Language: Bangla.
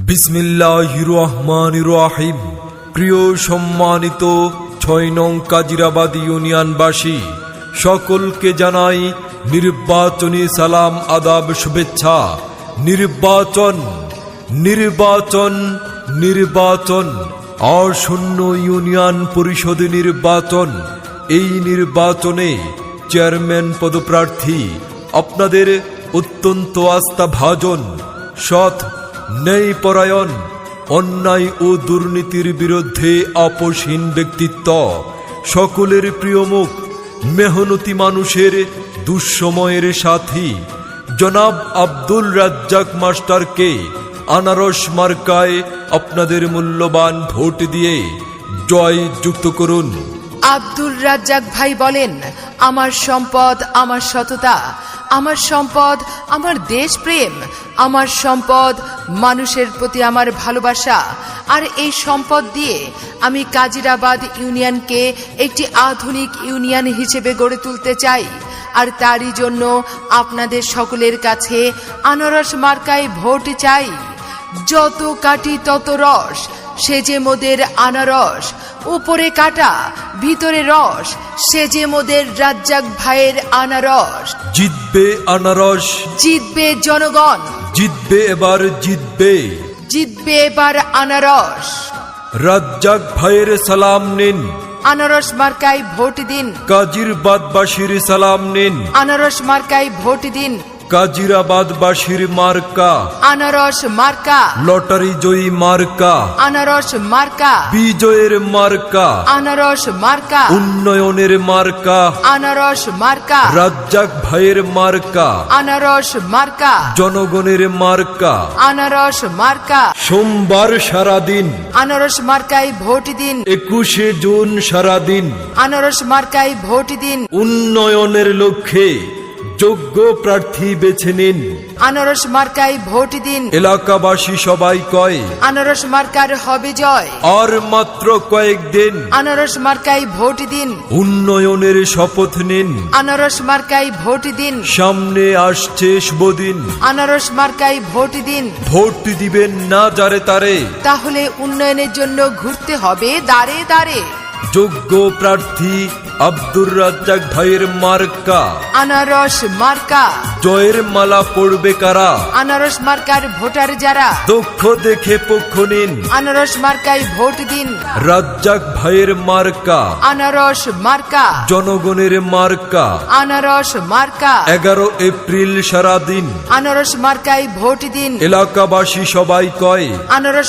বিসমিল্লাহির রহমানির রহিম। প্রিয় সম্মানিত ৬ নং কাজিরাবাদ ইউনিয়নবাসী সকলকে জানাই নির্বাচনী সালাম, আদাব, শুভেচ্ছা। নির্বাচন নির্বাচন নির্বাচন আসন্ন ইউনিয়ন পরিষদ নির্বাচন। এই নির্বাচনে চেয়ারম্যান পদপ্রার্থী আপনাদের অত্যন্ত আস্থাভাজন, সৎ, ন্যায়পরায়ণ, অন্যায় ও দুর্নীতির বিরুদ্ধে আপোষহীন ব্যক্তিত্ব, সকলের প্রিয় মুখ, মেহনতি মানুষের দুঃসময়ের সাথী জনাব আব্দুল রাজ্জাক মাস্টারকে আনারস মার্কায় আপনাদের মূল্যবান ভোট দিয়ে জয় যুক্ত করুন। আব্দুল রাজ্জাক ভাই বলেন, আমার সম্পদ আমার সততা, আমার সম্পদ আমার দেশপ্রেম, আমার সম্পদ মানুষের প্রতি আমার ভালোবাসা। আর এই সম্পদ দিয়ে আমি কাজিরাবাদ ইউনিয়নকে একটি আধুনিক ইউনিয়ন হিসেবে গড়ে তুলতে চাই। আর তারই জন্য আপনাদের সকলের কাছে আনারস মার্কায় ভোট চাই। যত কাটি তত রস, সে যে মোদের আনারস, উপরে কাটা ভিতরে রস, সে যে মোদের রাজ্জাক ভাইয়ের আনারস। জিতবে আনারস, জিতবে জনগণ, জিতবে এবার জিতবে, জিতবে এবার আনারস। রাজ্জাক ভাইয়ের সালাম নিন, আনারস মার্কায় ভোট দিন, কাজিরাবাদবাসীর সালাম নিন, আনারস মার্কায় ভোট দিন। কাজিরাবাদবাসীর মার্কা আনারস মার্কা, লটারি জয়ী মার্কা, আনারস মার্কা, বিজয়ের মার্কা, আনারস মার্কা, উন্নয়নের মার্কা, আনারস মার্কা, রাজ্জাক ভাইয়ের মার্কা, আনারস মার্কা, জনগণের মার্কা। আনারস মার্কা। সোমবার সারাদিন, আনারস মার্কায় ভোট দিন, ২১শে জুন সারাদিন, আনারস মার্কায় ভোট দিন। উন্নয়নের লক্ষ্যে যোগ্য প্রার্থী বেছে নিন, আনারস মার্কায় ভোট দিন। এলাকাবাসী সবাই কয় আনারস মার্কার হবে জয়। আর মাত্র কয়েকদিন, আনারস মার্কায় ভোট দিন, উন্নয়নের শপথ নিন। আনারস মার্কায় ভোট দিন, সামনে আসছে শুভদিন, আনারস মার্কায় ভোট দিন। ভোট দিবেন না যারে তারে, তাহলে উন্নয়নের জন্য ঘুরতে হবে দাঁড়ে দাঁড়ে। যোগ্য প্রার্থী আব্দুর রাজ্জাক ভাইয়ের মার্কা, আনারস মার্কা। জয়ের মালা পড়বে কারা, আনারস মার্কার ভোটার যারা, দক্ষ দেখে পক্ষ নিন। আনারস মার্কায় ভোট দিন, রাজ্জাক ভাইয়ের মার্কা, আনারস মার্কা, জনগণের মার্কা। আনারস মার্কা। 11 এপ্রিল সারাদিন, আনারস মার্কায় ভোট দিন। এলাকাবাসী সবাই কয় আনারস